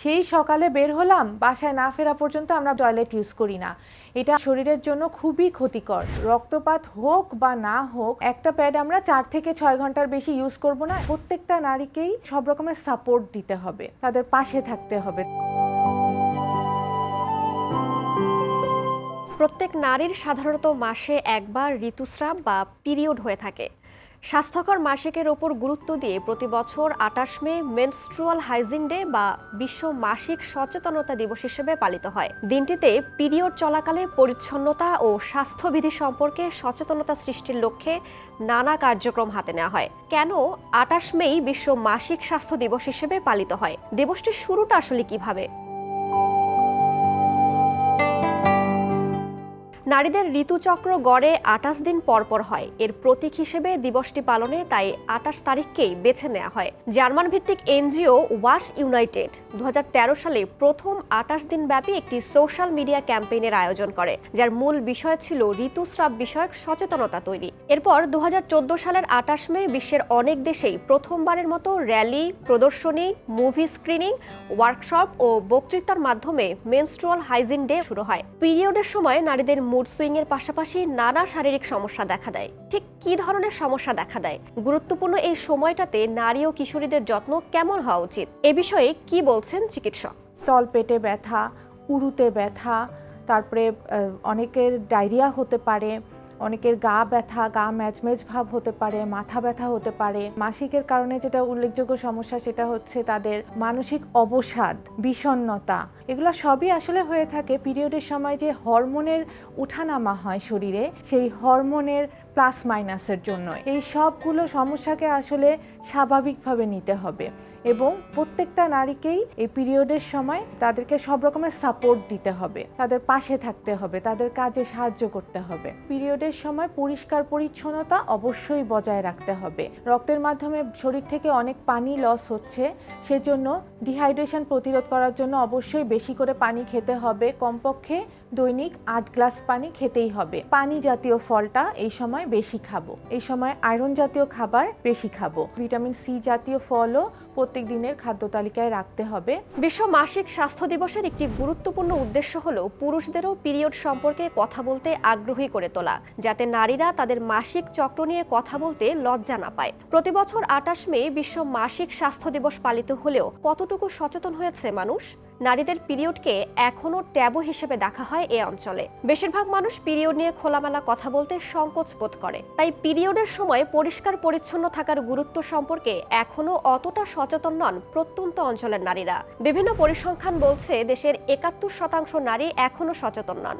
সেই সকালে বের হলাম, বাসায় না ফেরা পর্যন্ত আমরা টয়লেট ইউজ করি না। এটা শরীরের জন্য খুবই ক্ষতিকর। রক্তপাত হোক বা না হোক, একটা প্যাড আমরা 4 থেকে 6 ঘন্টার বেশি ইউজ করব না। প্রত্যেকটা নারীকেই সব রকমের সাপোর্ট দিতে হবে, তাদের পাশে থাকতে হবে। প্রত্যেক নারীর সাধারণত মাসে একবার ঋতুস্রাব বা পিরিয়ড হয়ে থাকে। স্বাস্থ্যকর মাসিকের ওপর গুরুত্ব দিয়ে প্রতি বছর 28 মে মেনস্ট্রুয়াল হাইজিন ডে বা বিশ্ব মাসিক সচেতনতা দিবস হিসেবে পালিত হয়। দিনটিতে পিরিয়ড চলাকালে পরিচ্ছন্নতা ও স্বাস্থ্যবিধি সম্পর্কে সচেতনতা সৃষ্টির লক্ষ্যে নানা কার্যক্রম হাতে নেওয়া হয়। কেন 28 মেই বিশ্ব মাসিক স্বাস্থ্য দিবস হিসেবে পালিত হয়? দিবসটির শুরুটা আসলে কিভাবে? নারীদের ঋতুচক্র গড়ে 28 দিন পরপর হয়। এর প্রতীক হিসেবে দিবসটি পালনে তাই 28 তারিখকেই বেছে নেওয়া হয়। জার্মান ভিত্তিক এনজিও ওয়াশ ইউনাইটেড 2013 সালে প্রথম 28 দিন ব্যাপী একটি সোশ্যাল মিডিয়া ক্যাম্পেইনের আয়োজন করে, যার মূল বিষয় ছিল ঋতুস্রাব বিষয়ক সচেতনতা তৈরি। এরপর 2014 সালের 28 মে বিশ্বের অনেক দেশেই প্রথমবারের মতো র্যালি, প্রদর্শনী, মুভি স্ক্রিনিং, ওয়ার্কশপ ও বক্তৃতার মাধ্যমে মেনস্ট্রুয়াল হাইজিন ডে শুরু হয়। পিরিয়ডের সময় নারীদের মুড সুইং এর পাশাপাশি নানা শারীরিক সমস্যা দেখা দেয়। ঠিক কী ধরনের সমস্যা দেখা দেয়? গুরুত্বপূর্ণ এই সময়টাতে নারী ও কিশোরীদের যত্ন কেমন হওয়া উচিত? এ বিষয়ে কি বলছেন চিকিৎসক? তলপেটে ব্যথা, উরুতে ব্যথা, তারপরে অনেকের ডায়রিয়া হতে পারে, অনেকের গা ব্যথা, গা ম্যাজমেজ ভাব হতে পারে, মাথা ব্যথা হতে পারে। মাসিকের কারণে যেটা উল্লেখযোগ্য সমস্যা সেটা হচ্ছে তাদের মানসিক অবসাদ, বিষণ্ণতা। এগুলো সবই আসলে হয়ে থাকে পিরিয়ডের সময় যে হরমোনের উঠানামা হয় শরীরে, সেই হরমোনের প্লাস মাইনাসের জন্য। এই সবগুলো সমস্যাকে আসলে স্বাভাবিকভাবে নিতে হবে এবং প্রত্যেকটা নারীকেই এই পিরিয়ডের সময় তাদেরকে সব রকমের সাপোর্ট দিতে হবে, তাদের পাশে থাকতে হবে, তাদের কাজে সাহায্য করতে হবে। পিরিয়ডের সময় পরিষ্কার পরিচ্ছন্নতা অবশ্যই বজায় রাখতে হবে। রক্তের মাধ্যমে শরীর থেকে অনেক পানি লস হচ্ছে, সেজন্য ডিহাইড্রেশন প্রতিরোধ করার জন্য অবশ্যই বেশি করে পানি খেতে হবে। কমপক্ষে দৈনিক 8 গ্লাস পানি খেতেই হবে। পানি জাতীয় ফলটা এই সময় বেশি খাবো। এই সময় আয়রন জাতীয় খাবার বেশি খাবো। ভিটামিন সি জাতীয় ফলও প্রত্যেক দিনের খাদ্য তালিকায় রাখতে হবে। বিশ্ব মাসিক স্বাস্থ্য দিবসের একটি গুরুত্বপূর্ণ উদ্দেশ্য হলো পুরুষদেরও পিরিয়ড সম্পর্কে কথা বলতে আগ্রহী করে তোলা, যাতে নারীরা তাদের মাসিক চক্র নিয়ে কথা বলতে লজ্জা না পায়। প্রতি বছর 28 মে বিশ্ব মাসিক স্বাস্থ্য দিবস পালিত হলেও কতটুকু সচেতন হয়েছে মানুষ? নারীদের পিরিয়ডকে এখনো ট্যাবু হিসেবে দেখা হয় এ অঞ্চলে। বেশিরভাগ মানুষ পিরিয়ড নিয়ে খোলামেলা কথা বলতে সংকোচ বোধ করে। তাই পিরিয়ডের সময় পরিষ্কার পরিচ্ছন্ন থাকার গুরুত্ব সম্পর্কে এখনো অতটা সচেতন নন প্রত্যন্ত অঞ্চলের নারীরা। বিভিন্ন পরিসংখ্যান বলছে দেশের 71% নারী এখনো সচেতন নন।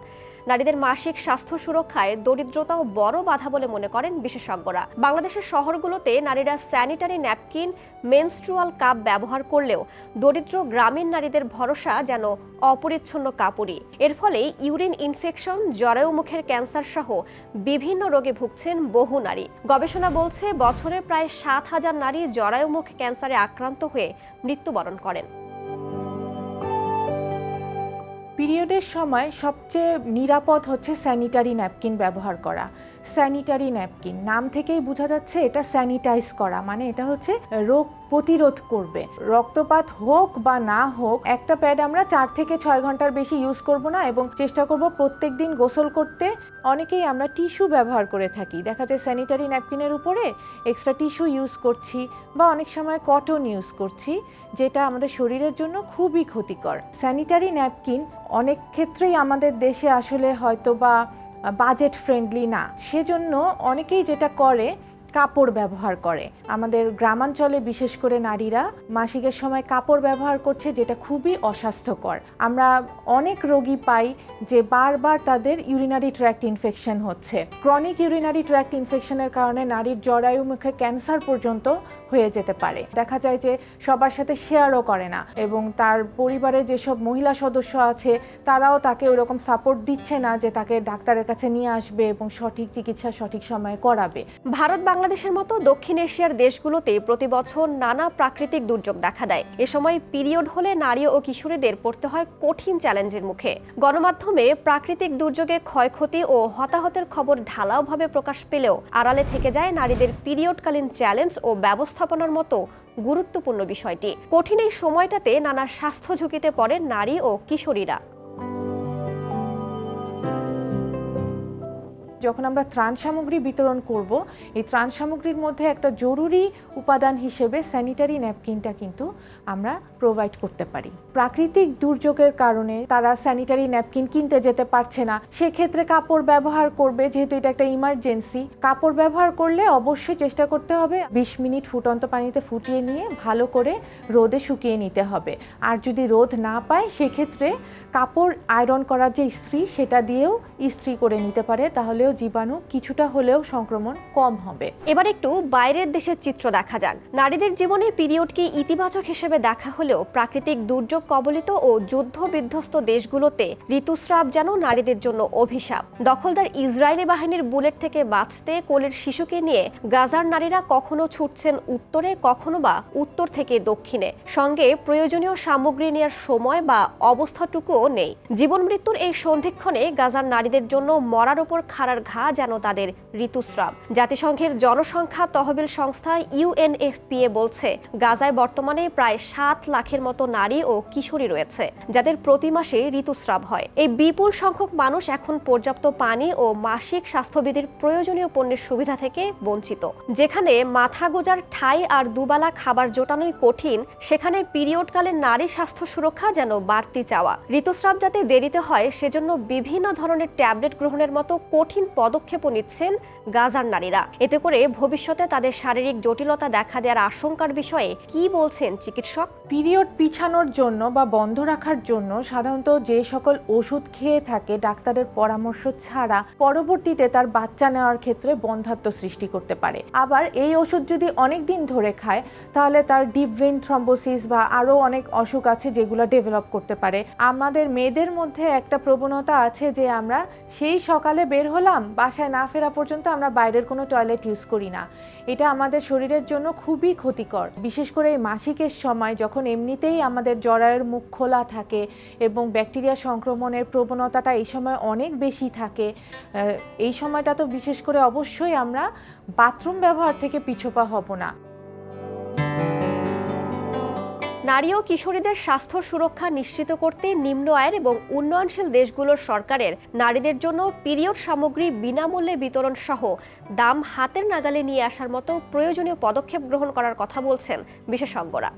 নারীদের মাসিক স্বাস্থ্য সুরক্ষায় দরিদ্রতাও বড় বাধা বলে মনে করেন বিশেষজ্ঞরা। বাংলাদেশের শহরগুলোতে নারীরা স্যানিটারি ন্যাপকিন, মেনস্ট্রুয়াল কাপ ব্যবহার করলেও দরিদ্র গ্রামীণ নারীদের ভরসা যেন অপরিচ্ছন্ন কাপড়ই। এর ফলে ইউরিন ইনফেকশন, জরায়ু মুখের ক্যান্সার সহ বিভিন্ন রোগে ভুগছেন বহু নারী। গবেষণা বলছে বছরে প্রায় 7,000 নারী জরায়ু মুখ ক্যান্সারে আক্রান্ত হয়ে মৃত্যুবরণ করেন। পিরিয়ডের সময় সবচেয়ে নিরাপদ হচ্ছে স্যানিটারি ন্যাপকিন ব্যবহার করা। স্যানিটারি ন্যাপকিন নাম থেকেই বোঝা যাচ্ছে এটা স্যানিটাইজ করা, মানে এটা হচ্ছে রোগ প্রতিরোধ করবে। রক্তপাত হোক বা না হোক, একটা প্যাড আমরা 4 থেকে 6 ঘন্টার বেশি ইউজ করব না এবং চেষ্টা করব প্রত্যেক দিন গোসল করতে। অনেকেই আমরা টিস্যু ব্যবহার করে থাকি, দেখা যায় স্যানিটারি ন্যাপকিনের উপরে এক্সট্রা টিস্যু ইউজ করছি বা অনেক সময় কটন ইউজ করছি, যেটা আমাদের শরীরের জন্য খুবই ক্ষতিকর। স্যানিটারি ন্যাপকিন অনেক ক্ষেত্রেই আমাদের দেশে আসলে হয়তো বা বাজেট ফ্রেন্ডলি না, সেজন্য অনেকেই যেটা করে কাপড় ব্যবহার করে। আমাদের গ্রামাঞ্চলে বিশেষ করে নারীরা মাসিকের সময় কাপড় ব্যবহার করছে, যেটা খুবই অস্বাস্থ্যকর। আমরা অনেক রোগী পাই যে বারবার তাদের ইউরিনারি ট্র্যাক্ট ইনফেকশন হচ্ছে। ক্রনিক ইউরিনারি ট্র্যাক্ট ইনফেকশনের কারণে নারীর জরায়ু মুখে ক্যান্সার পর্যন্ত হয়ে যেতে পারে। দেখা যায় যে সবার সাথে শেয়ারও করে না এবং তার পরিবারে যেসব মহিলা সদস্য আছে তারাও তাকে ওইরকম সাপোর্ট দিচ্ছে না যে তাকে ডাক্তারের কাছে নিয়ে আসবে এবং সঠিক চিকিৎসা সঠিক সময়ে করাবে। ভারত বাংলাদেশ বাংলাদেশের মতো দক্ষিণ এশিয়ার দেশগুলোতে প্রতি বছর নানা প্রাকৃতিক দুর্যোগ দেখা দেয়। এ সময় পিরিয়ড হলে নারী ও কিশোরীদের পড়তে হয় কঠিন চ্যালেঞ্জের মুখে। গণমাধ্যমে প্রাকৃতিক দুর্যোগে ক্ষয়ক্ষতি ও হতাহতের খবর ঢালাওভাবে প্রকাশ পেলেও আড়ালে থেকে যায় নারীদের পিরিয়ডকালীন চ্যালেঞ্জ ও ব্যবস্থাপনার মতো গুরুত্বপূর্ণ বিষয়টি। কঠিন এই সময়টাতে নানা স্বাস্থ্য ঝুঁকিতে পড়ে নারী ও কিশোরীরা। যখন আমরা ত্রাণ সামগ্রী বিতরণ করব, এই ত্রাণ সামগ্রীর মধ্যে একটা জরুরি উপাদান হিসেবে স্যানিটারি ন্যাপকিনটা কিন্তু আমরা প্রোভাইড করতে পারি। প্রাকৃতিক দুর্যোগের কারণে তারা স্যানিটারি ন্যাপকিন কিনতে যেতে পারছে না, সেক্ষেত্রে কাপড় ব্যবহার করবে। যেহেতু এটা একটা ইমার্জেন্সি, কাপড় ব্যবহার করলে অবশ্যই চেষ্টা করতে হবে 20 মিনিট ফুটন্ত পানিতে ফুটিয়ে নিয়ে ভালো করে রোদে শুকিয়ে নিতে হবে। আর যদি রোদ না পায় সেক্ষেত্রে কাপড় আয়রন করার যে ইস্ত্রি, সেটা দিয়েও ইস্ত্রি করে নিতে পারে, তাহলেও জীবাণু কিছুটা হলেও সংক্রমণ কম হবে। এবার একটু বাইরের দেশের চিত্র দেখা যাক। নারীদের জীবনে পিরিয়ডকে ইতিবাচক হিসেবে দেখা হলেও প্রাকৃতিক দুর্যোগ কবলিত ও যুদ্ধ বিধ্বস্ত দেশগুলোতে ঋতুস্রাব যেন নারীদের জন্য অভিশাপ। দখলদার ইসরায়েলি বাহিনীর বুলেট থেকে বাঁচতে কোলের শিশুকে নিয়ে গাজার নারীরা কখনো ছুটছেন উত্তরে, কখনো বা উত্তর থেকে দক্ষিণে। সঙ্গে প্রয়োজনীয় সামগ্রী নেওয়ার সময় বা অবস্থাটুকুও নেই। জীবন মৃত্যুর এই সন্ধিক্ষণে গাজার নারীদের জন্য মরার উপর খাড়ার ঘা যেন তাদের ঋতুস্রাব। জাতিসংঘের জনসংখ্যা তহবিল সংস্থা UNFPA বলছে, গাজায় বর্তমানে প্রায় 7 লাখের মতো নারী ও কিশোরী রয়েছে যাদের প্রতি মাসে ঋতুস্রাব হয়। এই বিপুল সংখ্যক মানুষ এখন পর্যাপ্ত পানি ও মাসিক স্বাস্থ্যবিধির প্রয়োজনীয় পণ্যের সুবিধা থেকে বঞ্চিত। যেখানে মাথা গোজার ঠাঁই আর দুবেলা খাবার জোটানোই কঠিন, সেখানে পিরিয়ডকালে নারী স্বাস্থ্য সুরক্ষা যেন বাড়তি চাওয়া। ঋতুস্রাব যাতে দেরিতে হয় সেজন্য বিভিন্ন ধরনের ট্যাবলেট গ্রহণের মতো কঠিন পদক্ষেপও নিচ্ছেন গাজার নারীরা। এতে করে ভবিষ্যতে তাদের শারীরিক জটিলতা দেখা দেওয়ার আশঙ্কার বিষয়ে কি বলছেন চিকিৎসক? পিরিয়ড পিছানোর জন্য বা বন্ধ রাখার জন্য সাধারণত যে সকল ওষুধ খেয়ে থাকে ডাক্তারের পরামর্শ ছাড়া, পরবর্তীতে তার বাচ্চা নেওয়ার ক্ষেত্রে বন্ধ্যাত্ব সৃষ্টি করতে পারে। আবার এই ওষুধ যদি অনেক দিন ধরে খায় তাহলে তার ডিপ ভেইন থ্রম্বোসিস বা আরও অনেক অসুখ আছে যেগুলো ডেভেলপ করতে পারে। আমাদের মেয়েদের মধ্যে একটা প্রবণতা আছে যে আমরা সেই সকালে বের হলাম, বাসায় না ফেরা পর্যন্ত আমরা বাইরের কোনো টয়লেট ইউজ করি না। এটা আমাদের শরীরের জন্য খুবই ক্ষতিকর। বিশেষ করে এই মাসিকের সময় যখন এমনিতেই আমাদের জরায়ুর মুখ খোলা থাকে এবং ব্যাকটেরিয়া সংক্রমণের প্রবণতাটা এই সময় অনেক বেশি থাকে, এই সময়টা তো বিশেষ করে অবশ্যই আমরা বাথরুম ব্যবহার থেকে পিছপা হব না। নারী ও কিশোরীদের স্বাস্থ্য সুরক্ষা নিশ্চিত করতে নিম্ন আয়ের এবং উন্নয়নশীল দেশগুলোর সরকারের নারীদের জন্য পিরিয়ড সামগ্রী বিনামূল্যে বিতরণ সহ দাম হাতের নাগালে নিয়ে আসার মতো প্রয়োজনীয় পদক্ষেপ গ্রহণ করার কথা বলছেন বিশেষজ্ঞরা।